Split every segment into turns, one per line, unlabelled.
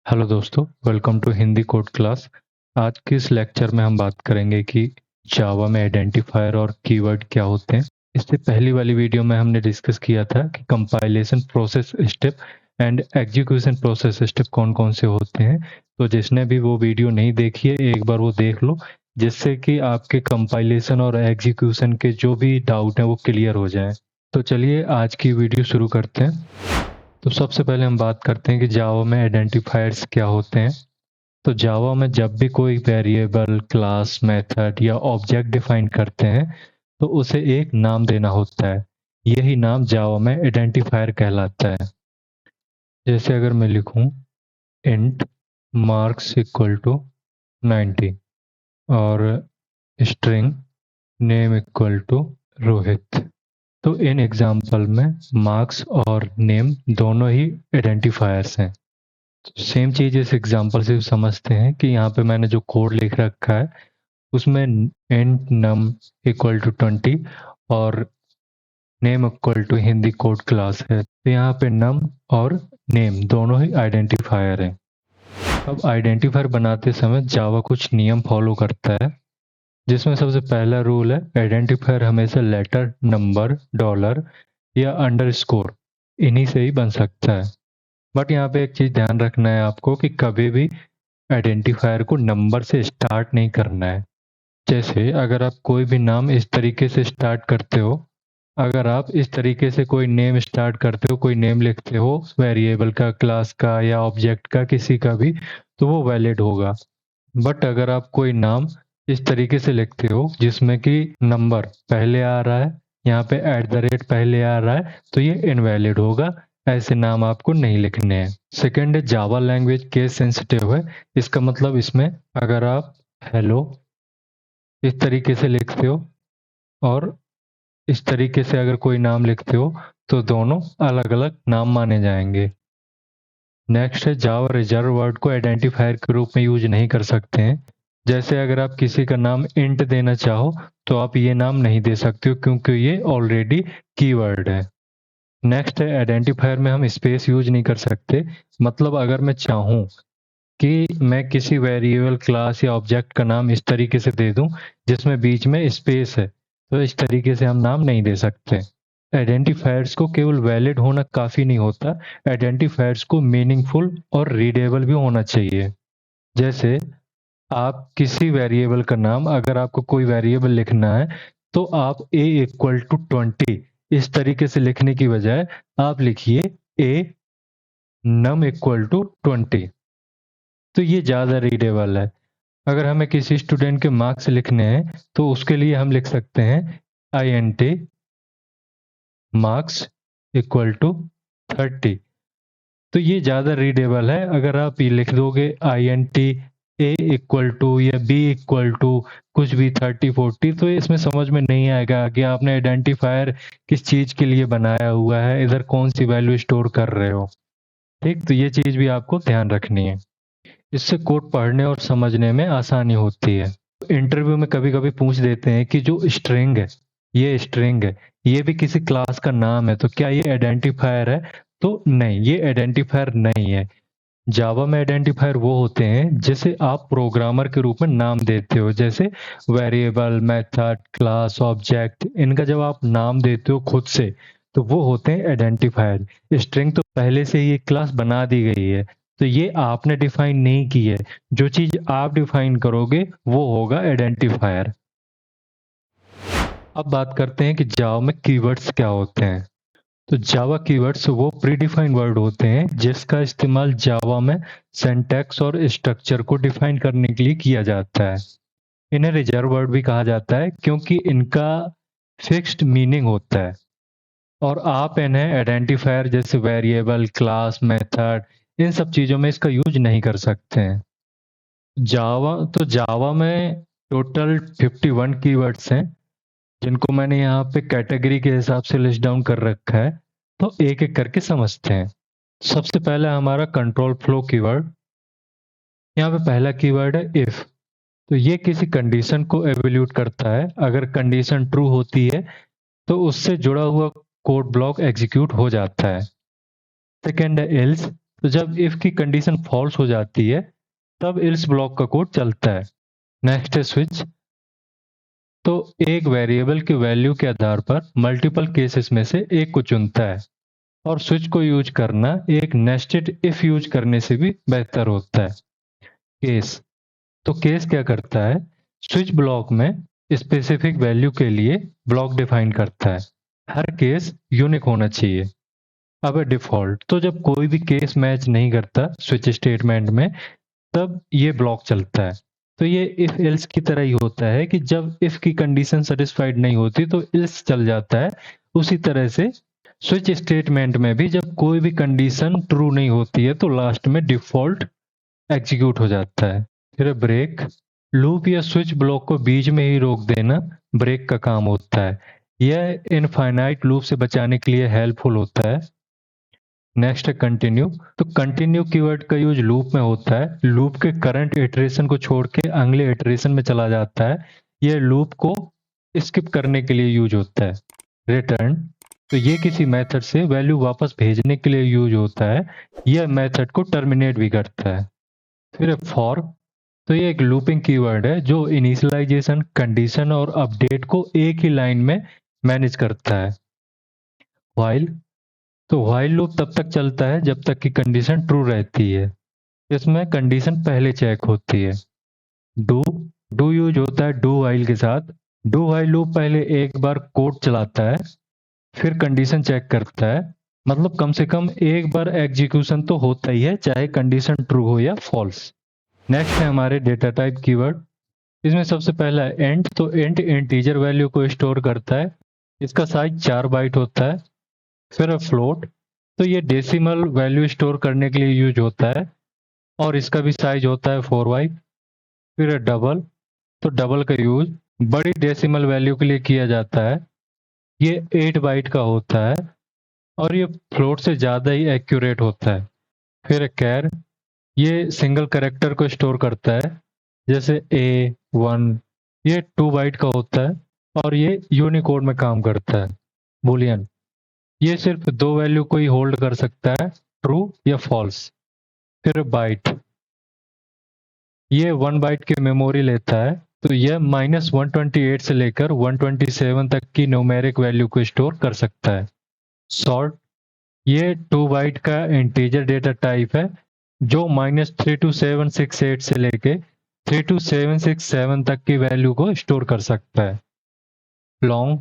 Hello दोस्तों, welcome to Hindi code class. आज के इस लेक्चर में हम बात करेंगे कि जावा में आइडेंटिफायर और कीवर्ड क्या होते हैं। इससे पहली वाली वीडियो में हमने डिस्कस किया था कि compilation process step and execution process step कौन कौन से होते हैं। तो जिसने भी वो वीडियो नहीं देखी है, एक बार वो देख लो, जिससे कि आपके कंपाइलेशन और एग्जीक्यूशन के जो भी डाउट हैं वो क्लियर हो जाएं। तो चलिए आज की वीडियो शुरू करते हैं। तो सबसे पहले हम बात करते हैं कि जावा में आइडेंटिफायर्स क्या होते हैं। तो जावा में जब भी कोई वेरिएबल, क्लास, मेथड या ऑब्जेक्ट डिफाइन करते हैं तो उसे एक नाम देना होता है। यही नाम जावा में आइडेंटिफायर कहलाता है। जैसे अगर मैं लिखूं इंट मार्क्स इक्वल टू 90 और string name equal to Rohit, तो इन एग्जाम्पल में मार्क्स और नेम दोनों ही आइडेंटिफायर्स हैं। सेम चीज इस एग्जांपल से समझते हैं कि यहाँ पे मैंने जो कोड लिख रखा है उसमें इंट नम इक्वल टू 20 और name equal to Hindi code class है। तो यहाँ पे नम और नेम दोनों ही आइडेंटिफायर हैं। अब आइडेंटिफायर बनाते समय जावा कुछ नियम फॉलो करता है, जिसमें सबसे पहला रूल है आइडेंटिफायर हमेशा लेटर, नंबर, डॉलर या अंडरस्कोर इन्हीं से ही बन सकता है। बट यहाँ पे एक चीज ध्यान रखना है आपको कि कभी भी आइडेंटिफायर को नंबर से स्टार्ट नहीं करना है। जैसे अगर आप कोई भी नाम इस तरीके से स्टार्ट करते हो, अगर आप इस तरीके से कोई नेम स्टार्ट करते हो, कोई नेम लिखते हो वेरिएबल का, क्लास का या ऑब्जेक्ट का, किसी का भी, तो वो वैलिड होगा। बट अगर आप कोई नाम इस तरीके से लिखते हो जिसमें कि नंबर पहले आ रहा है, यहाँ पे @ पहले आ रहा है, तो ये इनवैलिड होगा। ऐसे नाम आपको नहीं लिखने हैं। सेकेंड है जावा लैंग्वेज केस सेंसिटिव है। इसका मतलब इसमें अगर आप हेलो इस तरीके से लिखते हो और इस तरीके से अगर कोई नाम लिखते हो तो दोनों अलग अलग नाम माने जाएंगे। नेक्स्ट है जावा रिजर्व वर्ड को आइडेंटिफायर के रूप में यूज नहीं कर सकते हैं। जैसे अगर आप किसी का नाम इंट देना चाहो तो आप ये नाम नहीं दे सकते हो, क्योंकि ये ऑलरेडी कीवर्ड है। नेक्स्ट है आइडेंटिफायर में हम स्पेस यूज नहीं कर सकते। मतलब अगर मैं चाहूँ कि मैं किसी वेरिएबल, क्लास या ऑब्जेक्ट का नाम इस तरीके से दे दूं जिसमें बीच में स्पेस है, तो इस तरीके से हम नाम नहीं दे सकते। आइडेंटिफायर्स को केवल वैलिड होना काफी नहीं होता, आइडेंटिफायर्स को मीनिंगफुल और रीडेबल भी होना चाहिए। जैसे आप किसी वेरिएबल का नाम, अगर आपको कोई वेरिएबल लिखना है तो आप a=20 इस तरीके से लिखने की बजाय आप लिखिए a num=20, तो ये ज़्यादा रीडेबल है। अगर हमें किसी स्टूडेंट के मार्क्स लिखने हैं तो उसके लिए हम लिख सकते हैं int marks = 30, तो ये ज़्यादा रीडेबल है। अगर आप ये लिख दोगे int a= या b= कुछ भी 30-40, तो इसमें समझ में नहीं आएगा कि आपने आइडेंटिफायर किस चीज़ के लिए बनाया हुआ है, इधर कौन सी वैल्यू स्टोर कर रहे हो। ठीक, तो ये चीज़ भी आपको ध्यान रखनी है। इससे कोड पढ़ने और समझने में आसानी होती है। इंटरव्यू में कभी कभी पूछ देते हैं कि जो स्ट्रिंग है, ये स्ट्रिंग है, ये भी किसी क्लास का नाम है, तो क्या ये आइडेंटिफायर है? तो नहीं, ये आइडेंटिफायर नहीं है। जावा में आइडेंटिफायर वो होते हैं जिसे आप प्रोग्रामर के रूप में नाम देते हो, जैसे वेरिएबल, मेथड, क्लास, ऑब्जेक्ट, इनका जब आप नाम देते हो खुद से तो वो होते हैं आइडेंटिफायर। स्ट्रिंग तो पहले से ही एक क्लास बना दी गई है, तो ये आपने डिफाइन नहीं की है। जो चीज आप डिफाइन करोगे वो होगा आइडेंटिफायर। अब बात करते हैं कि जावा में कीवर्ड्स क्या होते हैं। तो जावा कीवर्ड्स वो प्रीडिफाइंड वर्ड होते हैं जिसका इस्तेमाल जावा में सिंटैक्स और स्ट्रक्चर को डिफाइन करने के लिए किया जाता है। इन्हें रिजर्व वर्ड भी कहा जाता है क्योंकि इनका फिक्स्ड मीनिंग होता है और आप इन्हें आइडेंटिफायर जैसे वेरिएबल, क्लास, मेथड, इन सब चीज़ों में इसका यूज नहीं कर सकते हैं। जावा में टोटल 51 कीवर्ड्स हैं, जिनको मैंने यहाँ पे कैटेगरी के हिसाब से लिस्ट डाउन कर रखा है। तो एक एक करके समझते हैं। सबसे पहला हमारा कंट्रोल फ्लो कीवर्ड। यहाँ पे पहला कीवर्ड है इफ। तो ये किसी कंडीशन को एवेल्यूट करता है। अगर कंडीशन ट्रू होती है तो उससे जुड़ा हुआ कोड ब्लॉक एग्जीक्यूट हो जाता है। सेकेंड है एल्स। तो जब इफ की कंडीशन फॉल्स हो जाती है तब एल्स ब्लॉक का कोड चलता है। नेक्स्ट है स्विच। तो एक वेरिएबल की वैल्यू के आधार पर मल्टीपल केसेस में से एक को चुनता है और स्विच को यूज करना एक नेस्टेड इफ यूज करने से भी बेहतर होता है। केस। तो केस क्या करता है? स्विच ब्लॉक में स्पेसिफिक वैल्यू के लिए ब्लॉक डिफाइन करता है। हर केस यूनिक होना चाहिए। अब है डिफॉल्ट। तो जब कोई भी केस मैच नहीं करता स्विच स्टेटमेंट में तब ये ब्लॉक चलता है। तो ये इफ एल्स की तरह ही होता है कि जब इफ की कंडीशन सेटिस्फाइड नहीं होती तो एल्स चल जाता है। उसी तरह से स्विच स्टेटमेंट में भी जब कोई भी कंडीशन ट्रू नहीं होती है तो लास्ट में डिफॉल्ट एग्जीक्यूट हो जाता है। फिर ब्रेक। लूप या स्विच ब्लॉक को बीच में ही रोक देना ब्रेक का काम होता है। यह इनफाइनाइट लूप से बचाने के लिए हेल्पफुल होता है। नेक्स्ट है कंटिन्यू। तो कंटिन्यू कीवर्ड का यूज लूप में होता है। लूप के करंट इटरेशन को छोड़ के अगले इटरेशन में चला जाता है। यह लूप को स्किप करने के लिए यूज होता है। रिटर्न। तो ये किसी मेथड से वैल्यू वापस भेजने के लिए यूज होता है। यह मेथड को टर्मिनेट भी करता है। फिर फॉर। तो ये एक लूपिंग कीवर्ड है जो इनिशियलाइजेशन, कंडीशन और अपडेट को एक ही लाइन में मैनेज करता है। व्हाइल। तो व्हाइल लूप तब तक चलता है जब तक कि कंडीशन ट्रू रहती है। इसमें कंडीशन पहले चेक होती है। डू। डू यूज होता है डू व्हाइल के साथ। डू व्हाइल लूप पहले एक बार कोड चलाता है फिर कंडीशन चेक करता है। मतलब कम से कम एक बार एग्जीक्यूशन तो होता ही है चाहे कंडीशन ट्रू हो या फॉल्स। नेक्स्ट है हमारे डेटा टाइप कीवर्ड। इसमें सबसे पहला है इंट। तो इंट इंटीजर वैल्यू को स्टोर करता है। इसका साइज 4 बाइट होता है। फिर है फ्लोट। तो ये डेसिमल वैल्यू स्टोर करने के लिए यूज होता है और इसका भी साइज होता है 4 बाइट। फिर है डबल। तो डबल का यूज बड़ी डेसिमल वैल्यू के लिए किया जाता है। ये 8 बाइट का होता है और ये फ्लोट से ज़्यादा ही एक्यूरेट होता है। फिर है कैर। ये सिंगल कैरेक्टर को स्टोर करता है जैसे A1। ये 2 बाइट का होता है और ये यूनिकोड में काम करता है। बुलियन। ये सिर्फ 2 वैल्यू को ही होल्ड कर सकता है, ट्रू या फॉल्स। फिर बाइट। ये 1 बाइट की मेमोरी लेता है। तो यह -128 से लेकर 127 तक की न्यूमेरिक वैल्यू को स्टोर कर सकता है। सॉर्ट। ये 2 बाइट का इंटीजर डेटा टाइप है जो -32768 से लेके 32767 तक की वैल्यू को स्टोर कर सकता है। लॉन्ग।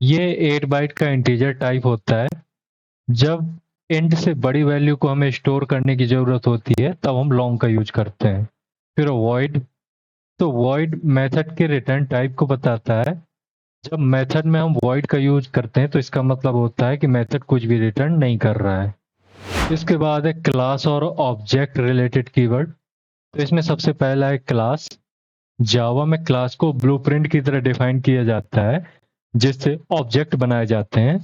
ये 8 बाइट का इंटीजर टाइप होता है। जब इंट से बड़ी वैल्यू को हमें स्टोर करने की जरूरत होती है तब हम लॉन्ग का यूज करते हैं। फिर वॉइड। तो वॉइड मेथड के रिटर्न टाइप को बताता है। जब मेथड में हम वॉइड का यूज करते हैं तो इसका मतलब होता है कि मेथड कुछ भी रिटर्न नहीं कर रहा है। इसके बाद है क्लास और ऑब्जेक्ट रिलेटेड कीवर्ड। तो इसमें सबसे पहला है क्लास। जावा में क्लास को ब्लूप्रिंट की तरह डिफाइन किया जाता है जिससे ऑब्जेक्ट बनाए जाते हैं।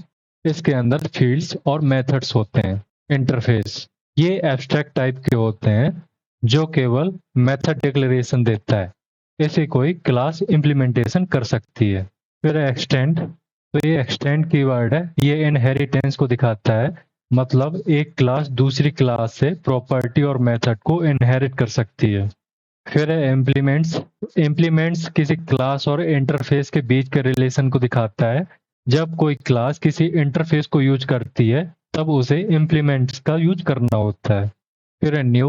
इसके अंदर फील्ड्स और मेथड्स होते हैं। इंटरफेस। ये एब्स्ट्रैक्ट टाइप के होते हैं जो केवल मेथड डिक्लेरेशन देता है। इसे कोई क्लास इंप्लीमेंटेशन कर सकती है। फिर एक्सटेंड। तो ये एक्सटेंड कीवर्ड है। ये इनहेरिटेंस को दिखाता है। मतलब एक क्लास दूसरी क्लास से प्रॉपर्टी और मेथड को इनहेरिट कर सकती है। फिर है इम्प्लीमेंट्स। इम्प्लीमेंट्स किसी क्लास और इंटरफेस के बीच के रिलेशन को दिखाता है। जब कोई क्लास किसी इंटरफेस को यूज करती है तब उसे इम्प्लीमेंट्स का यूज करना होता है। फिर है न्यू।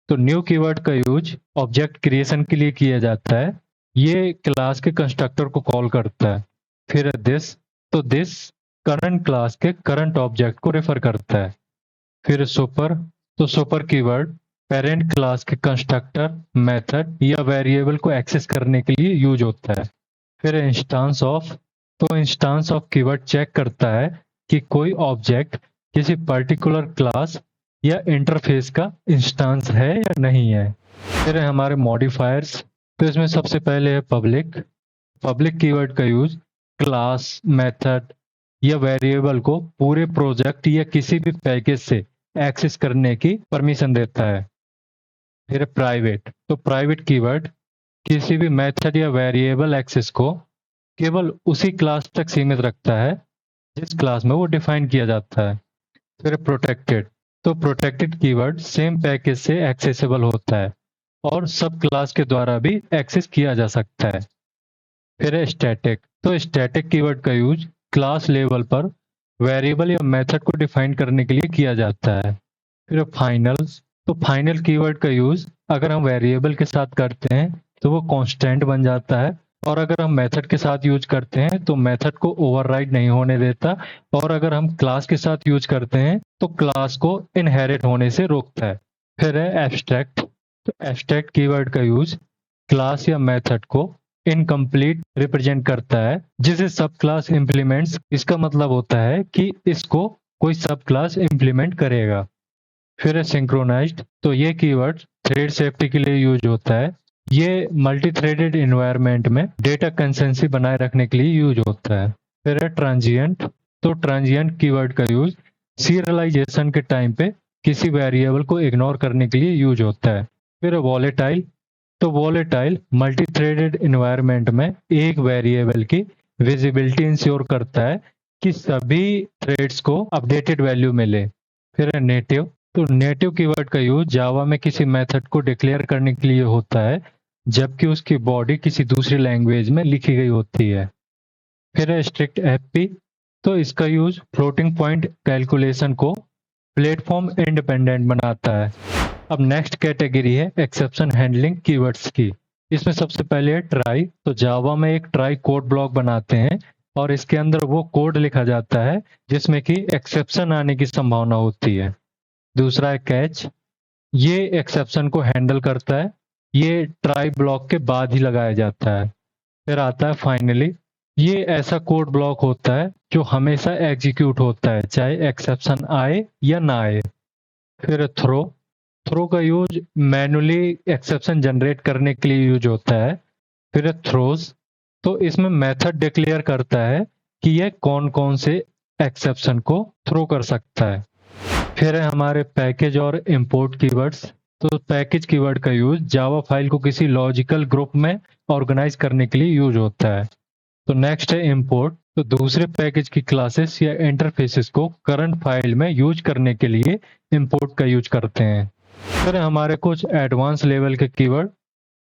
तो न्यू कीवर्ड का यूज ऑब्जेक्ट क्रिएशन के लिए किया जाता है। ये क्लास के कंस्ट्रक्टर को कॉल करता है। फिर है दिस। तो दिस करंट क्लास के करंट ऑब्जेक्ट को रेफर करता है। फिर सुपर। तो सुपर कीवर्ड पेरेंट क्लास के कंस्ट्रक्टर, मेथड या वेरिएबल को एक्सेस करने के लिए यूज होता है। फिर इंस्टांस ऑफ। तो इंस्टांस ऑफ कीवर्ड चेक करता है कि कोई ऑब्जेक्ट किसी पर्टिकुलर क्लास या इंटरफेस का इंस्टांस है या नहीं है। फिर है हमारे मॉडिफायर्स। तो इसमें सबसे पहले है पब्लिक। पब्लिक कीवर्ड का यूज क्लास, मेथड या वेरिएबल को पूरे प्रोजेक्ट या किसी भी पैकेज से एक्सेस करने की परमिशन देता है। फिर प्राइवेट। तो प्राइवेट कीवर्ड किसी भी मेथड या वेरिएबल एक्सेस को केवल उसी क्लास तक सीमित रखता है जिस क्लास में वो डिफाइन किया जाता है। फिर प्रोटेक्टेड। तो प्रोटेक्टेड कीवर्ड सेम पैकेज से एक्सेसिबल होता है और सब क्लास के द्वारा भी एक्सेस किया जा सकता है। फिर है स्टैटिक। तो स्टैटिक कीवर्ड का यूज क्लास लेवल पर वेरिएबल या मेथड को डिफाइन करने के लिए किया जाता है। फिर फाइनल। तो फाइनल कीवर्ड का यूज अगर हम वेरिएबल के साथ करते हैं तो वो कांस्टेंट बन जाता है, और अगर हम मेथड के साथ यूज करते हैं तो मेथड को ओवरराइड नहीं होने देता, और अगर हम क्लास के साथ यूज करते हैं तो क्लास को इनहेरिट होने से रोकता है। फिर है एब्स्ट्रैक्ट। तो एब्स्ट्रैक्ट कीवर्ड का यूज क्लास या मेथड को इनकम्प्लीट रिप्रेजेंट करता है जिसे सब क्लास इम्प्लीमेंट्स। इसका मतलब होता है कि इसको कोई सब क्लास इम्प्लीमेंट करेगा। फिर है सिंक्रोनाइज्ड। तो ये कीवर्ड थ्रेड सेफ्टी के लिए यूज होता है। ये मल्टी थ्रेडेड इन्वायरमेंट में डेटा कंसिस्टेंसी बनाए रखने के लिए यूज होता है। फिर है ट्रांजिएंट। तो ट्रांजिएंट कीवर्ड का यूज सीरियलाइजेशन के टाइम पे किसी वेरिएबल को इग्नोर करने के लिए यूज होता है। फिर है वॉलेटाइल। तो वॉलेटाइल मल्टी थ्रेडेड इन्वायरमेंट में एक वेरिएबल की विजिबिलिटी इंश्योर करता है कि सभी थ्रेड्स को अपडेटेड वैल्यू मिले। फिर है नेटिव। तो नेटिव कीवर्ड का यूज जावा में किसी मेथड को डिक्लेयर करने के लिए होता है जबकि उसकी बॉडी किसी दूसरी लैंग्वेज में लिखी गई होती है। फिर है स्ट्रिक्ट एफपी। तो इसका यूज फ्लोटिंग पॉइंट कैलकुलेशन को प्लेटफॉर्म इंडिपेंडेंट बनाता है। अब नेक्स्ट कैटेगरी है एक्सेप्शन हैंडलिंग कीवर्ड्स की। इसमें सबसे पहले है ट्राई। तो जावा में एक ट्राई कोड ब्लॉक बनाते हैं और इसके अंदर वो कोड लिखा जाता है जिसमें कि एक्सेप्शन आने की संभावना होती है। दूसरा है कैच। ये एक्सेप्शन को हैंडल करता है, ये ट्राई ब्लॉक के बाद ही लगाया जाता है। फिर आता है फाइनली। ये ऐसा कोड ब्लॉक होता है जो हमेशा एग्जीक्यूट होता है चाहे एक्सेप्शन आए या ना आए। फिर थ्रो। थ्रो का यूज मैनुअली एक्सेप्शन जनरेट करने के लिए यूज होता है। फिर थ्रोज। तो इसमें मेथड डिक्लेयर करता है कि यह कौन कौन से एक्सेप्शन को थ्रो कर सकता है। फिर है हमारे पैकेज और इंपोर्ट कीवर्ड्स। तो पैकेज कीवर्ड का यूज जावा फाइल को किसी लॉजिकल ग्रुप में ऑर्गेनाइज करने के लिए यूज होता है। तो नेक्स्ट है इंपोर्ट। तो दूसरे पैकेज की क्लासेस या इंटरफेसेस को करंट फाइल में यूज करने के लिए इंपोर्ट का यूज करते हैं। फिर हमारे कुछ एडवांस लेवल के कीवर्ड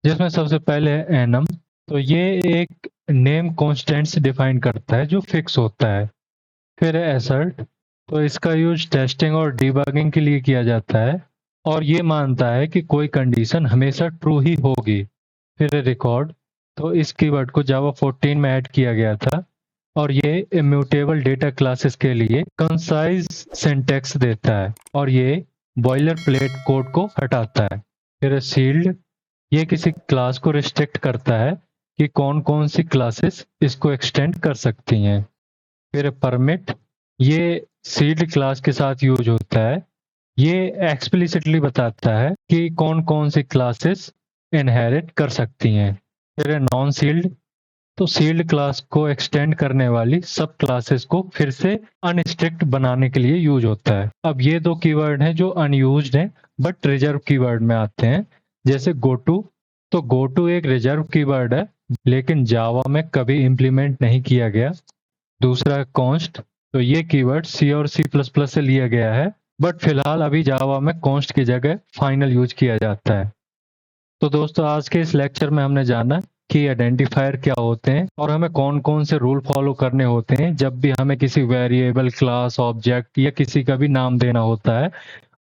जिसमें सबसे पहले है एनम। तो ये एक नेम कॉन्स्टेंट्स डिफाइन करता है जो फिक्स होता है। फिर है एसर्ट। तो इसका यूज टेस्टिंग और डिबगिंग के लिए किया जाता है और ये मानता है कि कोई कंडीशन हमेशा ट्रू ही होगी। फिर है रिकॉर्ड। तो इस कीवर्ड को जावा 14 में ऐड किया गया था और ये इम्यूटेबल डेटा क्लासेस के लिए कंसाइज सिंटैक्स देता है और ये बॉयलर प्लेट कोड को हटाता है। फिर शील्ड। ये किसी क्लास को रिस्ट्रिक्ट करता है कि कौन कौन सी क्लासेस इसको एक्सटेंड कर सकती हैं। फिर परमिट। ये शील्ड क्लास के साथ यूज होता है। ये एक्सप्लिसिटली बताता है कि कौन कौन सी क्लासेस इनहेरिट कर सकती हैं। फिर नॉन शील्ड। तो शील्ड क्लास को एक्सटेंड करने वाली सब क्लासेस को फिर से अनस्ट्रिक्ट बनाने के लिए यूज होता है। अब ये दो कीवर्ड हैं जो अनयूज्ड हैं बट रिजर्व कीवर्ड में आते हैं, जैसे गोटू। तो गोटू एक रिजर्व कीवर्ड है लेकिन जावा में कभी इंप्लीमेंट नहीं किया गया। दूसरा है कॉन्स्ट। तो ये कीवर्ड सी और C++ से लिया गया है बट फिलहाल अभी जावा में कॉन्स्ट की जगह फाइनल यूज किया जाता है। तो दोस्तों आज के इस लेक्चर में हमने जाना कि आइडेंटिफायर क्या होते हैं और हमें कौन कौन से रूल फॉलो करने होते हैं जब भी हमें किसी वेरिएबल, क्लास, ऑब्जेक्ट या किसी का भी नाम देना होता है।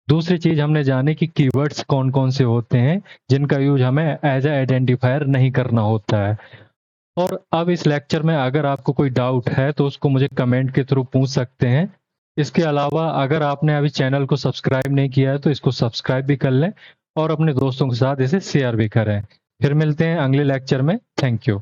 दूसरी चीज हमने जानी कि कीवर्ड्स कौन कौन से होते हैं जिनका यूज हमें एज ए आइडेंटिफायर नहीं करना होता है। और अब इस लेक्चर में अगर आपको कोई डाउट है तो उसको मुझे कमेंट के थ्रू पूछ सकते हैं। इसके अलावा अगर आपने अभी चैनल को सब्सक्राइब नहीं किया है तो इसको सब्सक्राइब भी कर लें और अपने दोस्तों के साथ इसे शेयर भी करें। फिर मिलते हैं अगले लेक्चर में। Thank you.